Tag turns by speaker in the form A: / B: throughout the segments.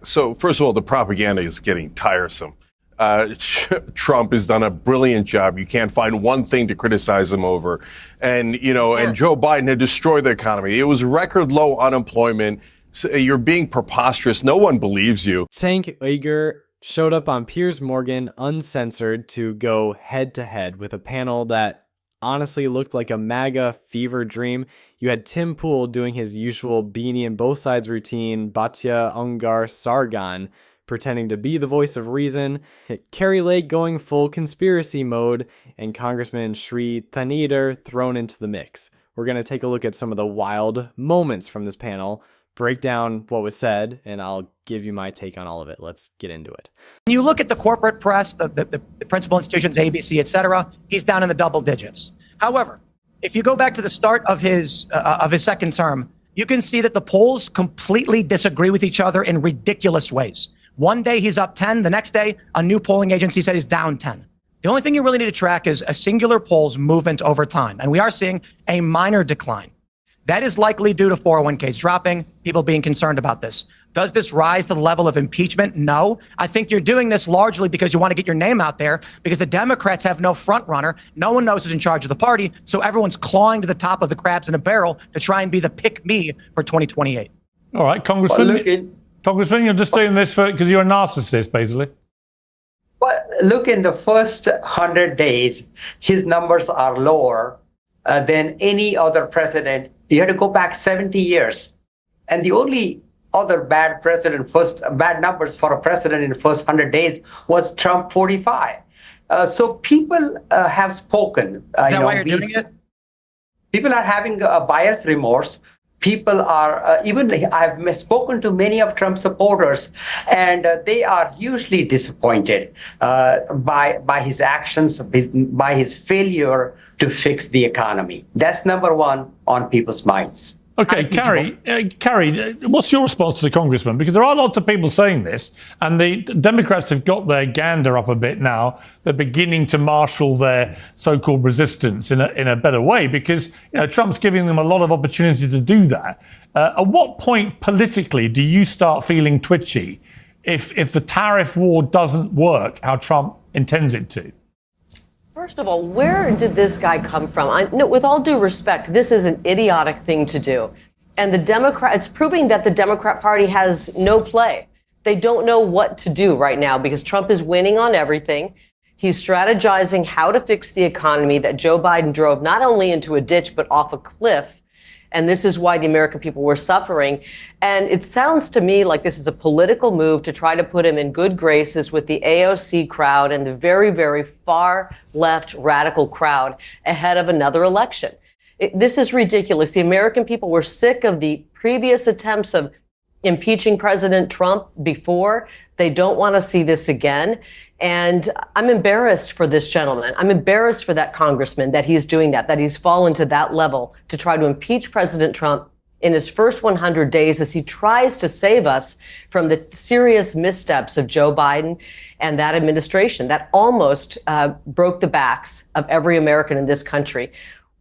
A: So first of all, the propaganda is getting tiresome. Trump has done a brilliant job. You can't find one thing to criticize him over. And, and Joe Biden had destroyed the economy. It was record low unemployment. So you're being preposterous. No one believes you.
B: Cenk Uygur showed up on Piers Morgan Uncensored to go head to head with a panel that honestly looked like a MAGA fever dream. You had Tim Pool doing his usual beanie and both sides routine, Batya Ungar-Sargon pretending to be the voice of reason, Kari Lake going full conspiracy mode, and Congressman Shri Thanedar thrown into the mix. We're going to take a look at some of the wild moments from this panel, break down what was said, and I'll give you my take on all of it. Let's get into it.
C: When you look at the corporate press, the principal institutions, ABC, et cetera, he's down in the double digits. However, if you go back to the start of his second term, you can see that the polls completely disagree with each other in ridiculous ways. One day he's up 10, the next day a new polling agency said he's down 10. The only thing you really need to track is a singular poll's movement over time, and we are seeing a minor decline. That is likely due to 401ks dropping, people being concerned about this. Does this rise to the level of impeachment? No. I think you're doing this largely because you want to get your name out there, because the Democrats have no front runner. No one knows who's in charge of the party, so everyone's clawing to the top of the crabs in a barrel to try and be the pick me for 2028.
D: All right, Congressman. Congressman, you're just doing this because you're a narcissist, basically.
E: Well, look, in the first 100 days, his numbers are lower than any other president. You had to go back 70 years. And the only other bad numbers for a president in the first 100 days was Trump 45. So people have spoken.
C: Is that why you're doing it?
E: People are having a buyer's remorse. People are, I've spoken to many of Trump's supporters, and they are hugely disappointed by his actions, by his failure to fix the economy. That's number one on people's minds.
D: Okay, Kari, what's your response to the congressman? Because there are lots of people saying this, and the Democrats have got their gander up a bit now. They're beginning to marshal their so-called resistance in a better way, because Trump's giving them a lot of opportunity to do that. At what point politically do you start feeling twitchy if the tariff war doesn't work how Trump intends it to?
F: First of all, where did this guy come from? No, with all due respect, this is an idiotic thing to do. And it's proving that the Democrat Party has no play. They don't know what to do right now because Trump is winning on everything. He's strategizing how to fix the economy that Joe Biden drove not only into a ditch, but off a cliff. And this is why the American people were suffering. And it sounds to me like this is a political move to try to put him in good graces with the AOC crowd and the very, very far left radical crowd ahead of another election. This is ridiculous. The American people were sick of the previous attempts of impeaching President Trump before. They don't want to see this again. And I'm embarrassed for this gentleman. I'm embarrassed for that congressman that he's doing that he's fallen to that level to try to impeach President Trump in his first 100 days as he tries to save us from the serious missteps of Joe Biden and that administration that almost broke the backs of every American in this country.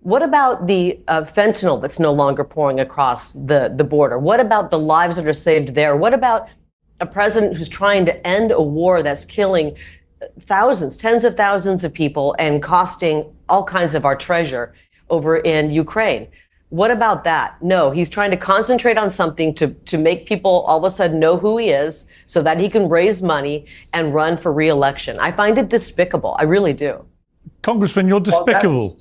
F: What about the fentanyl that's no longer pouring across the border? What about the lives that are saved there? What about a president who's trying to end a war that's killing thousands, tens of thousands of people and costing all kinds of our treasure over in Ukraine? What about that? No, he's trying to concentrate on something to make people all of a sudden know who he is so that he can raise money and run for re-election. I find it despicable. I really do.
D: Congressman, you're despicable.
E: Well,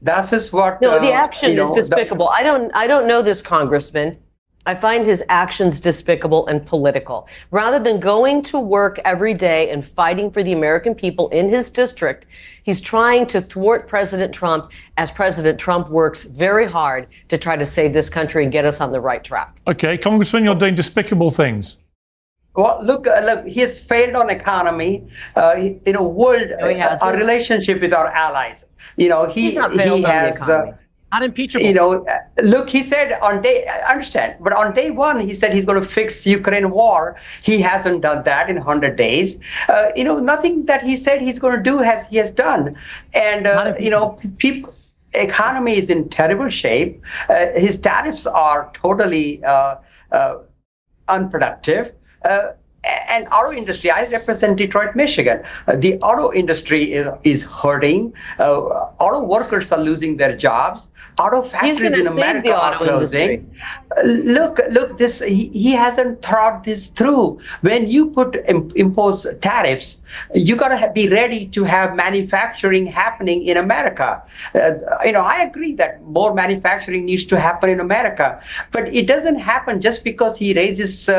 E: that's just what...
F: No, the action is despicable. I don't know this congressman. I find his actions despicable and political. Rather than going to work every day and fighting for the American people in his district, he's trying to thwart President Trump as President Trump works very hard to try to save this country and get us on the right track.
D: Okay, Congressman, you're doing despicable things.
E: Well, look, he has failed on economy, our relationship with our allies.
F: He's not failed on the economy.
C: Unimpeachable.
E: Look, he said I understand, but on day one, he said he's going to fix Ukraine war. He hasn't done that in 100 days. Nothing that he said he's going to do he has done. And, economy is in terrible shape. His tariffs are totally unproductive. And auto industry, I represent Detroit, Michigan. The auto industry is hurting. Auto workers are losing their jobs. Auto factories in America are closing. Look, this he hasn't thought this through. When you impose tariffs, you got to be ready to have manufacturing happening in America. I agree that more manufacturing needs to happen in America, but it doesn't happen just because he raises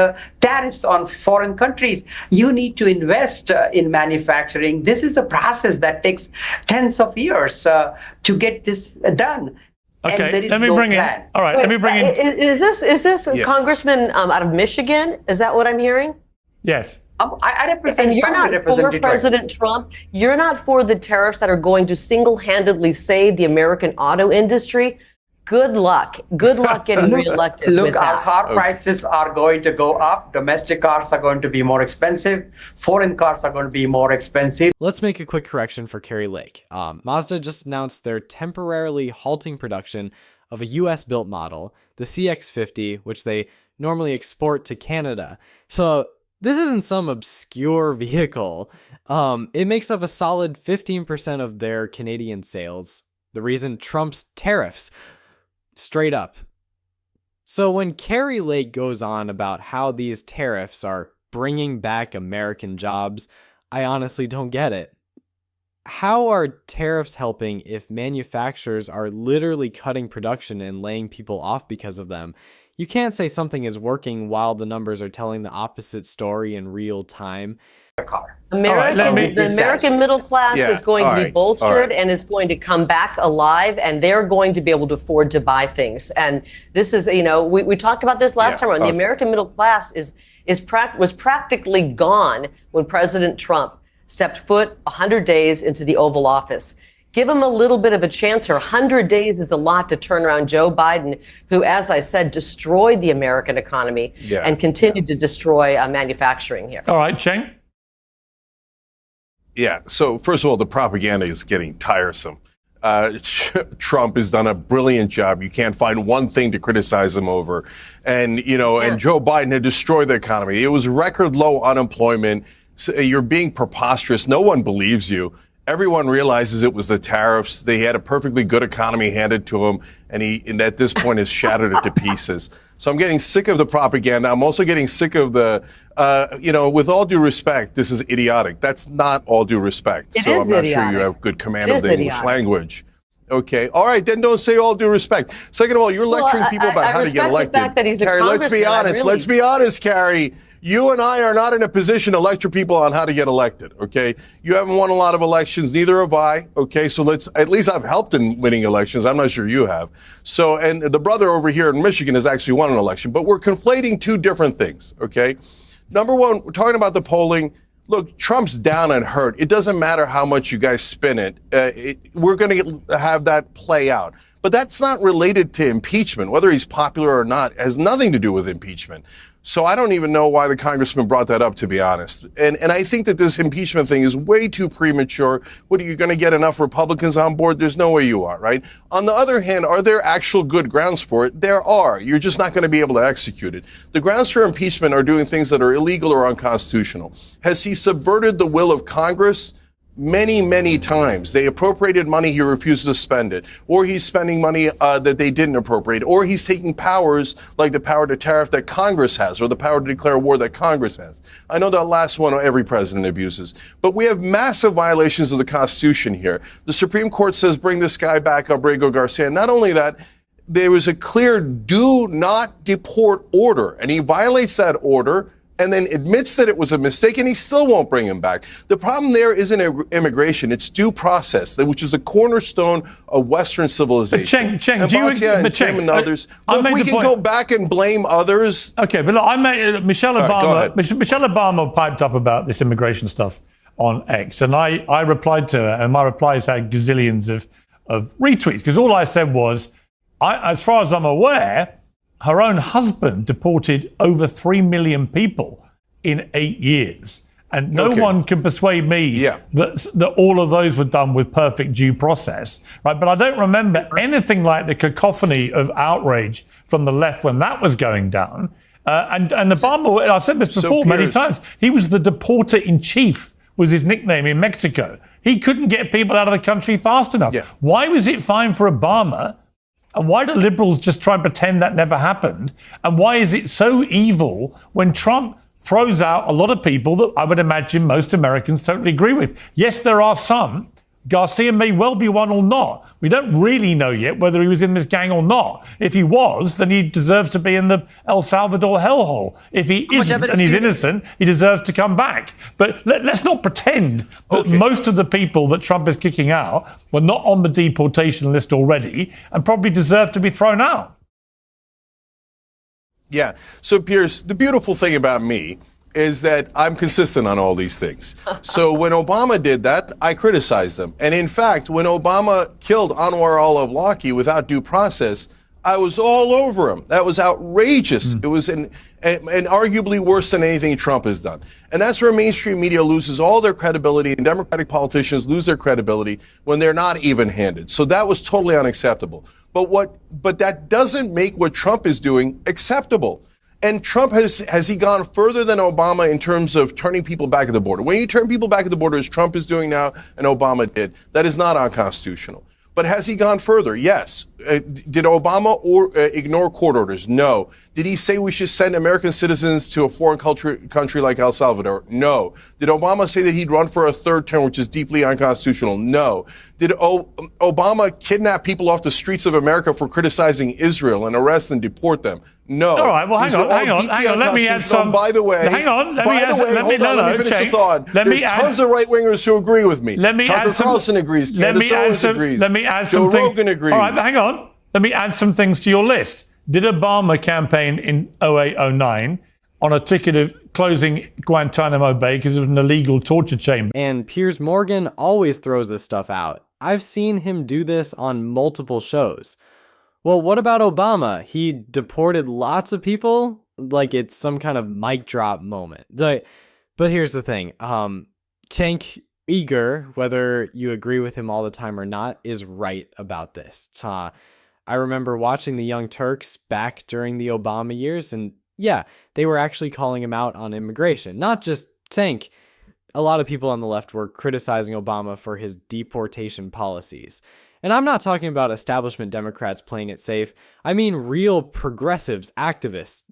E: tariffs on foreign countries. You need to invest in manufacturing. This is a process that takes tens of years to get this done.
D: Okay, let me bring in. All right, let me bring in.
F: Is this Congressman out of Michigan? Is that what I'm hearing?
D: Yes.
E: I represent.
F: And you're not for President Trump. You're not for the tariffs that are going to single-handedly save the American auto industry. Good luck. Good luck getting reelected.
E: Look, our car prices are going to go up. Domestic cars are going to be more expensive. Foreign cars are going to be more expensive.
B: Let's make a quick correction for Kari Lake. Mazda just announced they're temporarily halting production of a US-built model, the CX-50, which they normally export to Canada. So this isn't some obscure vehicle. It makes up a solid 15% of their Canadian sales. The reason? Trump's tariffs. Straight up. So when Kari Lake goes on about how these tariffs are bringing back American jobs, I honestly don't get it. How are tariffs helping if manufacturers are literally cutting production and laying people off because of them? You can't say something is working while the numbers are telling the opposite story in real time.
F: The American middle class is going to be bolstered and is going to come back alive, and they're going to be able to afford to buy things. And this is, we talked about this last time around. The American middle class was practically gone when President Trump stepped foot 100 days into the Oval Office. Give him a little bit of a chance here. 100 days is a lot to turn around Joe Biden, who, as I said, destroyed the American economy and continued to destroy manufacturing here.
D: All right, Cenk.
A: Yeah. So first of all, the propaganda is getting tiresome. Trump has done a brilliant job. You can't find one thing to criticize him over. And, and Joe Biden had destroyed the economy. It was record low unemployment. So you're being preposterous. No one believes you. Everyone realizes it was the tariffs. They had a perfectly good economy handed to him, and at this point has shattered it to pieces. So I'm getting sick of the propaganda. I'm also getting sick of the, with all due respect, this is idiotic. That's not all due respect. So I'm not sure you have good command of the English language. Okay. All right. Then don't say all due respect. Second of all, you're lecturing people about how to get elected.
F: Kari,
A: let's be honest. Let's be honest, Kari. You and I are not in a position to lecture people on how to get elected. Okay. You haven't won a lot of elections. Neither have I. Okay. So at least I've helped in winning elections. I'm not sure you have. So, and the brother over here in Michigan has actually won an election, but we're conflating two different things. Okay. Number one, we're talking about the polling. Look, Trump's down and hurt. It doesn't matter how much you guys spin it. We're going to have that play out. But that's not related to impeachment. Whether he's popular or not has nothing to do with impeachment. So I don't even know why the congressman brought that up, to be honest. And I think that this impeachment thing is way too premature. What, are you going to get enough Republicans on board? There's no way you are, right? On the other hand, are there actual good grounds for it? There are. You're just not going to be able to execute it. The grounds for impeachment are doing things that are illegal or unconstitutional. Has he subverted the will of Congress? Many, many times. They appropriated money, he refuses to spend it. Or he's spending money that they didn't appropriate. Or he's taking powers like the power to tariff that Congress has, or the power to declare war that Congress has. I know that last one every president abuses. But we have massive violations of the Constitution here. The Supreme Court says bring this guy back, Abrego Garcia. Not only that, there was a clear do not deport order, and he violates that order and then admits that it was a mistake, and he still won't bring him back. The problem there isn't immigration, it's due process, which is the cornerstone of Western civilization.
D: But Cenk,
A: and Batya and Tim and others. Look, we can go back and blame others.
D: Okay, but look, Michelle Obama piped up about this immigration stuff on X, and I replied to her, and my replies had gazillions of retweets, because all I said was, as far as I'm aware, her own husband deported over 3 million people in 8 years. And no one can persuade me that all of those were done with perfect due process, right? But I don't remember anything like the cacophony of outrage from the left when that was going down. And Obama, I've said this before many times, he was the deporter-in-chief, was his nickname in Mexico. He couldn't get people out of the country fast enough.
A: Yeah.
D: Why was it fine for Obama? And why do liberals just try and pretend that never happened? And why is it so evil when Trump throws out a lot of people that I would imagine most Americans totally agree with? Yes, there are some. Garcia may well be one or not. We don't really know yet whether he was in this gang or not. If he was, then he deserves to be in the El Salvador hellhole. If he isn't and he's innocent, he deserves to come back. But let's not pretend that most of the people that Trump is kicking out were not on the deportation list already and probably deserve to be thrown out.
A: Yeah. So, Piers, the beautiful thing about me is that I'm consistent on all these things. So when Obama did that, I criticized them. And in fact, when Obama killed Anwar al-Awlaki without due process, I was all over him. That was outrageous. It was and arguably worse than anything Trump has done. And that's where mainstream media loses all their credibility, and Democratic politicians lose their credibility when they're not even-handed. So that was totally unacceptable. But that doesn't make what Trump is doing acceptable. And Trump has he gone further than Obama in terms of turning people back at the border? When you turn people back at the border, as Trump is doing now and Obama did, that is not unconstitutional. But has he gone further? Yes. Did Obama ignore court orders? No. Did he say we should send American citizens to a foreign country like El Salvador? No. Did Obama say that he'd run for a third term, which is deeply unconstitutional? No. Did Obama kidnap people off the streets of America for criticizing Israel and arrest and deport them? No.
D: All right, well, hang on. Let me add some.
A: By the way,
D: hang on. Let me
A: finish the thought. There's tons of right-wingers who agree with me. Tucker Carlson agrees. Candace Owens agrees.
D: Let me add
A: Joe
D: some things.
A: Rogan agrees.
D: All right, hang on. Let me add some things to your list. Did Obama campaign in 08-09 on a ticket of closing Guantanamo Bay because it was an illegal torture chamber?
B: And Piers Morgan always throws this stuff out. I've seen him do this on multiple shows. Well, what about Obama? He deported lots of people like it's some kind of mic drop moment. But here's the thing. Cenk Uygur, whether you agree with him all the time or not, is right about this. I remember watching the Young Turks back during the Obama years, and yeah, they were actually calling him out on immigration. Not just Cenk. A lot of people on the left were criticizing Obama for his deportation policies. And I'm not talking about establishment Democrats playing it safe. I mean real progressives, activists,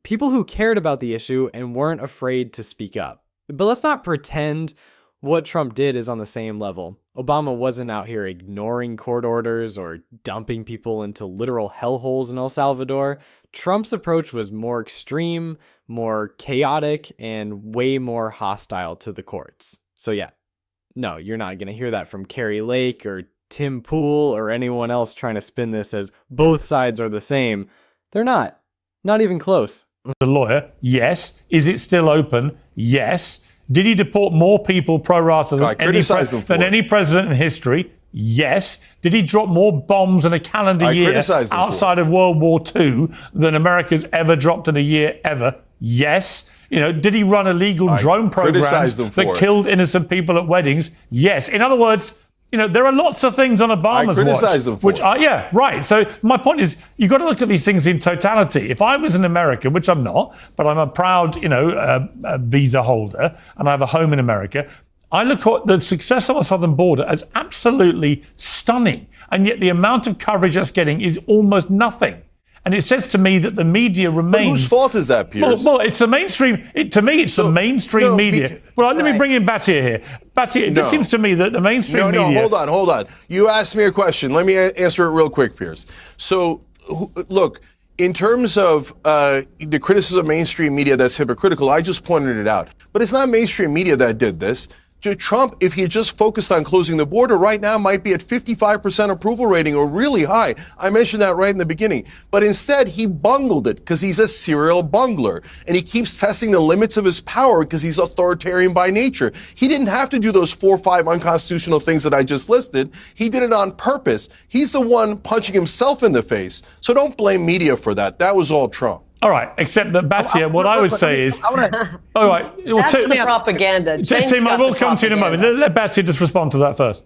B: people who cared about the issue and weren't afraid to speak up. But let's not pretend what Trump did is on the same level. Obama wasn't out here ignoring court orders or dumping people into literal hellholes in El Salvador. Trump's approach was more extreme, more chaotic, and way more hostile to the courts. So yeah, no, you're not going to hear that from Kari Lake or Tim Pool or anyone else trying to spin this as both sides are the same. They're not. Not even close.
D: The lawyer, yes. Is it still open? Yes. Did he deport more people pro rata than any president in history? Yes. Did he drop more bombs in a calendar year outside of World War II than America's ever dropped in a year ever? Yes. Did he run illegal drone programs that killed innocent people at weddings? Yes. In other words, there are lots of things on Obama's watch. Yeah, right. So my point is, you've got to look at these things in totality. If I was in America, which I'm not, but I'm a proud, visa holder, and I have a home in America, I look at the success on the southern border as absolutely stunning. And yet the amount of coverage that's getting is almost nothing. And it says to me that the media remains... But
A: whose fault is that, Piers?
D: Well, it's the mainstream... To me, it's the mainstream media. Let me bring in Batya here. Batya, it seems to me that the mainstream media...
A: No, hold on. You asked me a question. Let me answer it real quick, Piers. So, look, in terms of the criticism of mainstream media that's hypocritical, I just pointed it out. But it's not mainstream media that did this. Trump, if he had just focused on closing the border, right now might be at 55% approval rating or really high. I mentioned that right in the beginning. But instead, he bungled it because he's a serial bungler. And he keeps testing the limits of his power because he's authoritarian by nature. He didn't have to do those 4 or 5 unconstitutional things that I just listed. He did it on purpose. He's the one punching himself in the face. So don't blame media for that. That was all Trump.
D: All right, except that Batya, what I would say is... All right.
F: That's the propaganda.
D: Tim, I will come to you in a moment. Let Batya just respond to that first.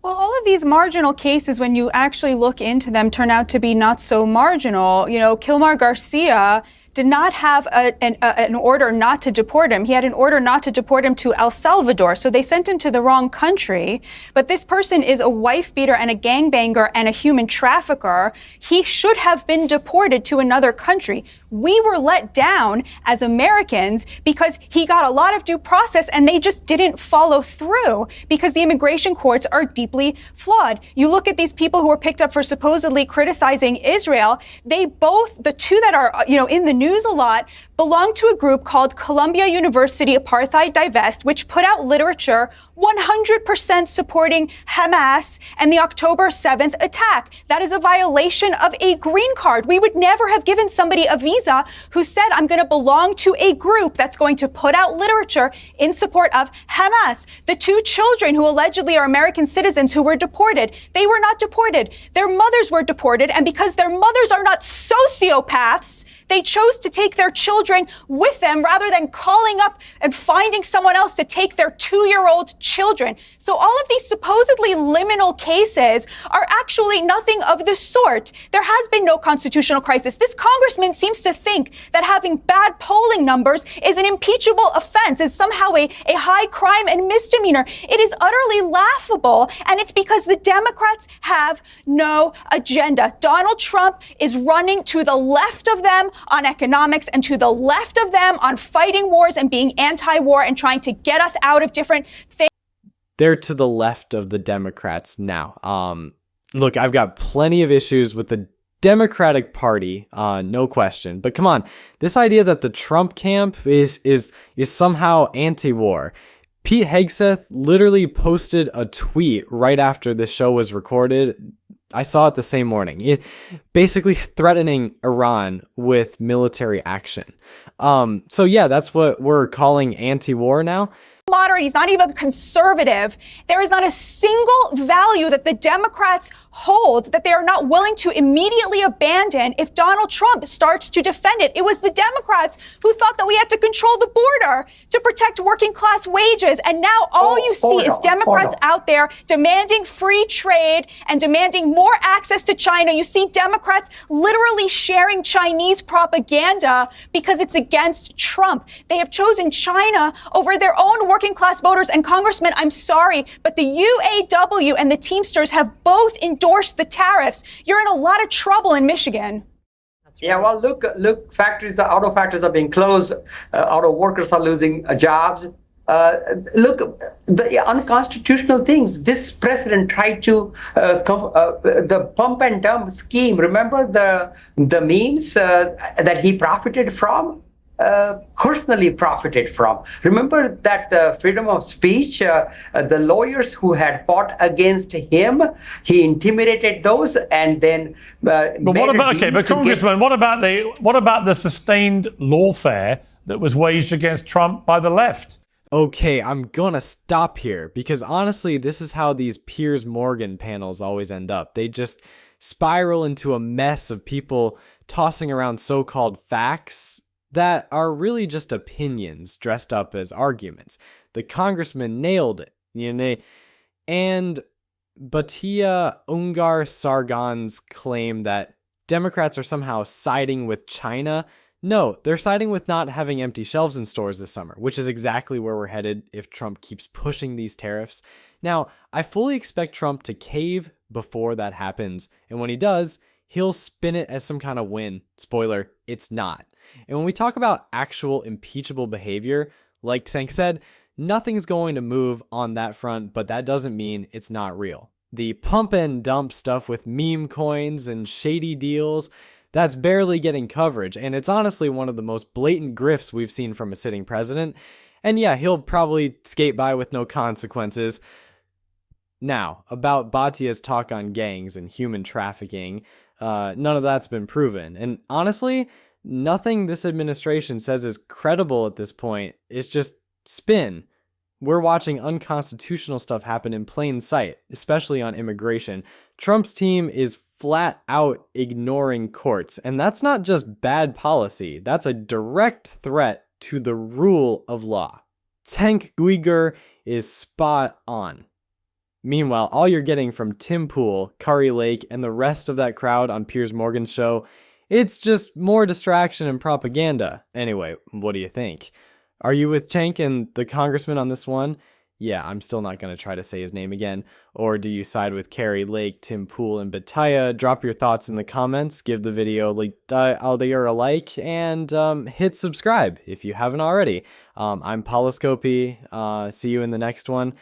G: Well, all of these marginal cases, when you actually look into them, turn out to be not so marginal. You know, Kilmar Garcia did not have an order not to deport him. He had an order not to deport him to El Salvador. So they sent him to the wrong country. But this person is a wife beater and a gangbanger and a human trafficker. He should have been deported to another country. We were let down as Americans because he got a lot of due process and they just didn't follow through because the immigration courts are deeply flawed. You look at these people who were picked up for supposedly criticizing Israel. They both, the two that are, in the news a lot, belong to a group called Columbia University Apartheid Divest, which put out literature 100% supporting Hamas and the October 7th attack. That is a violation of a green card. We would never have given somebody a visa who said, I'm going to belong to a group that's going to put out literature in support of Hamas. The two children who allegedly are American citizens who were deported, they were not deported. Their mothers were deported, and because their mothers are not sociopaths, they chose to take their children with them rather than calling up and finding someone else to take their 2-year-old children. So all of these supposedly liminal cases are actually nothing of the sort. There has been no constitutional crisis. This congressman seems to think that having bad polling numbers is an impeachable offense, is somehow a high crime and misdemeanor. It is utterly laughable, and it's because the Democrats have no agenda. Donald Trump is running to the left of them on economics and to the left of them on fighting wars and being anti-war and trying to get us out of different things.
B: They're to the left of the Democrats now. Look, I've got plenty of issues with the Democratic Party, no question. But come on, this idea that the Trump camp is somehow anti-war. Pete Hegseth literally posted a tweet right after the show was recorded. I saw it the same morning. Basically threatening Iran with military action. So yeah, that's what we're calling anti-war now.
G: Moderate, he's not even conservative. There is not a single value that the Democrats hold that they are not willing to immediately abandon if Donald Trump starts to defend it. It was the Democrats who thought that we had to control the border to protect working class wages. And now all you see is Democrats out there demanding free trade and demanding more access to China. You see Democrats literally sharing Chinese propaganda because it's against Trump. They have chosen China over their own working class voters. And Congressman, I'm sorry, but the UAW and the Teamsters have both endorsed the tariffs. You're in a lot of trouble in Michigan.
E: Yeah, well, look, auto factories are being closed. Auto workers are losing jobs. Look, the unconstitutional things. This president tried to the pump and dump scheme. Remember the memes that he profited from? Personally profited from. Remember that freedom of speech, the lawyers who had fought against him, he intimidated those and then.
D: But what about but Congressman, what about the sustained lawfare that was waged against Trump by the left?
B: Okay, I'm gonna stop here because honestly, this is how these Piers Morgan panels always end up. They just spiral into a mess of people tossing around so-called facts that are really just opinions dressed up as arguments. The congressman nailed it, and Batya Ungar-Sargon's claim that Democrats are somehow siding with China. No, they're siding with not having empty shelves in stores this summer, which is exactly where we're headed if Trump keeps pushing these tariffs. Now, I fully expect Trump to cave before that happens, and when he does, he'll spin it as some kind of win. Spoiler, it's not. And when we talk about actual impeachable behavior, like Cenk said, nothing's going to move on that front, but that doesn't mean it's not real. The pump and dump stuff with meme coins and shady deals, that's barely getting coverage, and it's honestly one of the most blatant grifts we've seen from a sitting president. And yeah, he'll probably skate by with no consequences. Now, about Batya's talk on gangs and human trafficking, none of that's been proven. And honestly, nothing this administration says is credible at this point. It's just spin. We're watching unconstitutional stuff happen in plain sight, especially on immigration. Trump's team is flat out ignoring courts, and that's not just bad policy. That's a direct threat to the rule of law. Cenk Uygur is spot on. Meanwhile, all you're getting from Tim Pool, Kari Lake, and the rest of that crowd on Piers Morgan's show, it's just more distraction and propaganda. Anyway, what do you think? Are you with Cenk and the congressman on this one? Yeah, I'm still not going to try to say his name again. Or do you side with Kari Lake, Tim Pool, and Batya? Drop your thoughts in the comments, give the video a like, and hit subscribe if you haven't already. I'm Polyscopy. See you in the next one.